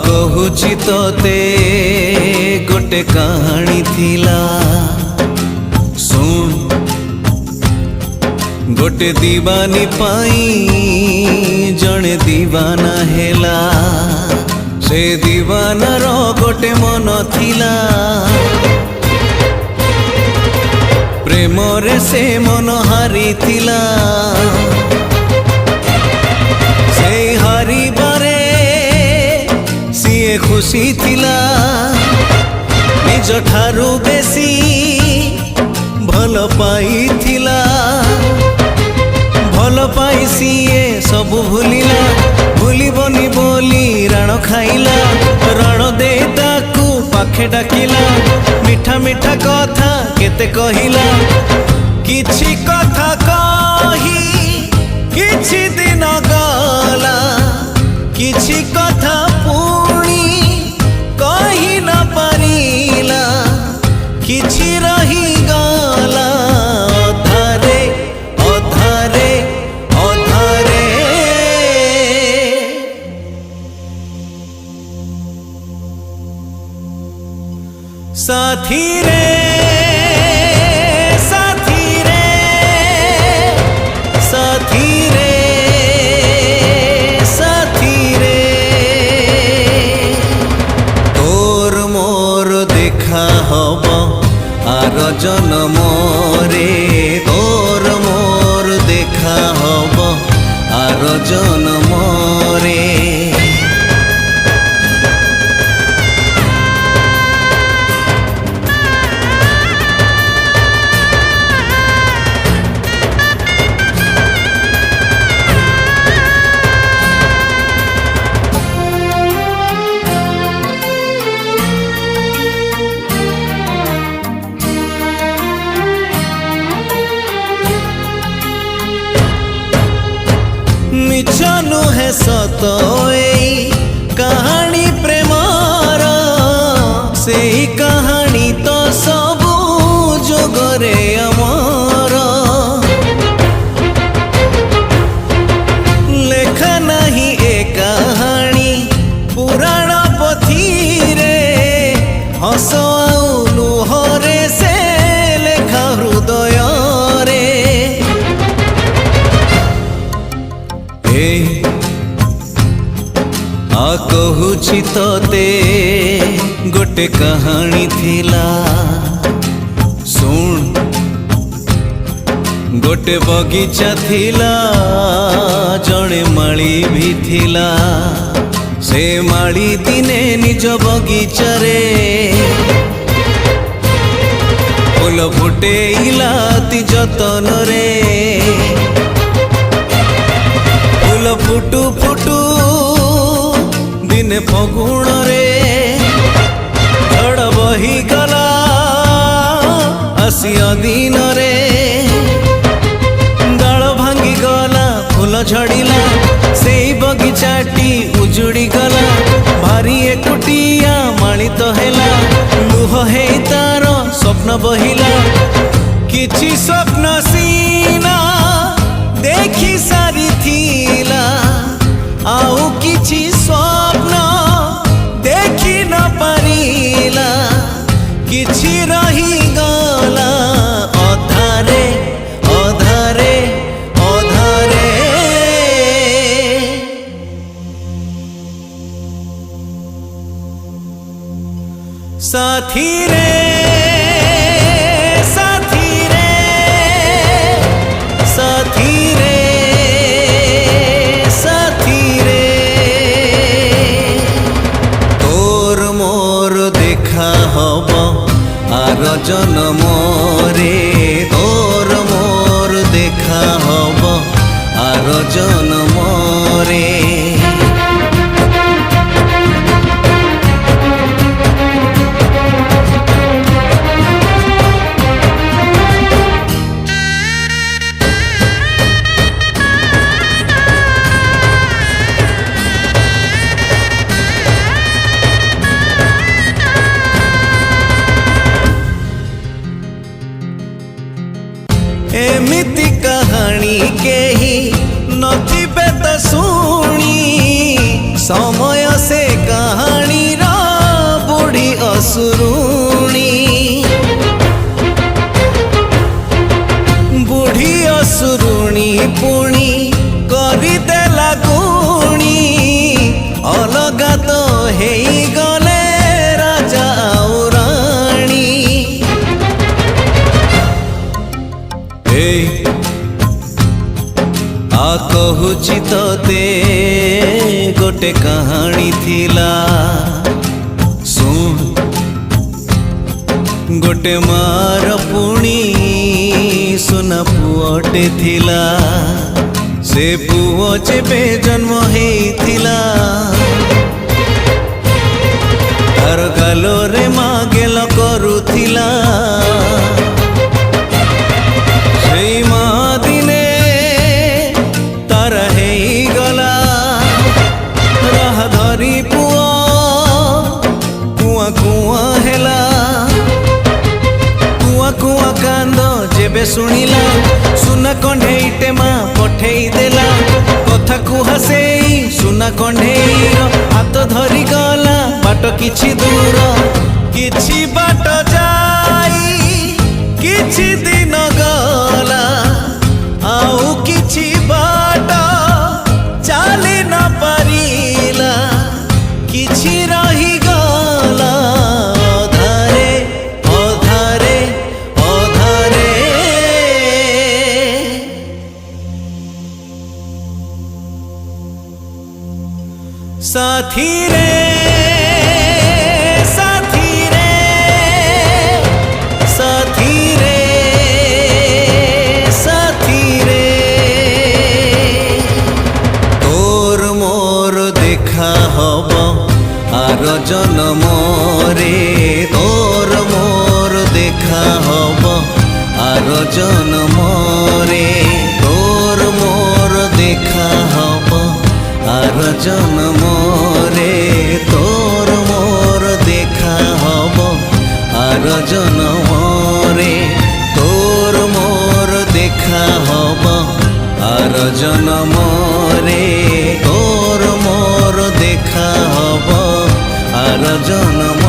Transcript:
कहुची तोते गोटे कहानी थिला सुन गोटे दीवानी पाई जने दीवाना हेला से दीवाना रो गोटे मन थिला प्रेम रे से मन हारी थिला से हारी बारे सीए खुशी थिला निज ठारू बेसी भल पाई थिला भल पाई सीए सबु भूलिला भूलिबनी बोली राण खाइला राण दे ताकू पाखे डाकिला मिठा मिठा कथा केते कहिला किछि कथा कही किछि दिन गला किछि कथा पुणी कहि न पारिला किछि रही गला अधारे अधारे अधारे साथी रे साथी रे साथी रे साथी रे तोर मोर देखा हब आर जन्म रे तोर मोर देखा हब आर जन्म रे मिछ नुहे सत एई कहानी प्रेमर से कहानी तो सबू जोगरे अमर लेखा नहीं ए कहानी पुराण पोथी रे हस आउ लुहरे से लेखा हृदय रे कहुची तोते गोटे कहानी थिला सुन गोटे बगीचा थिला जड़े माली भी थिला से माली दिने निज बगीचा रे फूल फुटेइला ती जतन रे फूल फुटू फुटू दिने फगुण रे झड़ बही गला आसिया दिन रे डाल भांगी गला फूल झड़िला से बगीचाटी उजुड़ी गला भारी एकुटिया माली तो हेला लुह हे तार स्वप्न बहिला किछि स्वप्न सीना देखी सारी थिला आउ किछि स्वप्न देखी न पारिला किछि रही गला अधारे अधारे अधारे साथी रे साथी रे साथी रे साथी रे तोर मोर देखा हब आर जन्म रे तोर मोर देखा हब आर जन्म रे समय से कहानी रा बुढ़ी असुरुणी बुढ़ी असुरुणी पुणी करदेला गुणी अलगा तो हेई गले राजा और राणी आ कहूची तोते गोटे कहानी थिला सुन गोटे मार पुणी सुना पुअटे थिला से पुओ जेबे जन्म हेइथिला तार गालोरे मागेल करुथिला सेई मा दिने तार हेइगला राह धरी पुओ कुआ कुआ हेला कुआ कुआ कांद जेबे सुनिला सुना कंढेईटे माँ पठेई देला कथा कुहा सेई सुना कंढेईर हाथ धरी गला बाट किछि दूर किछि बाट जाई किछि दिन गला आउ किछि बाट चाली न पारिला किछि रही गला अधारे अधारे अधारे साथी रे साथी रे साथी रे साथी रे तोर मोर देखा हब आर जन्म रे तोर मोर देखा हब आर जन्म रे तोर मोर देखा हब आर जन्म रे तोर मोर देखा हब आर जन्म रे तोर मोर देखा हब आर जन्म रे तोर मोर देखा हब आर जन्म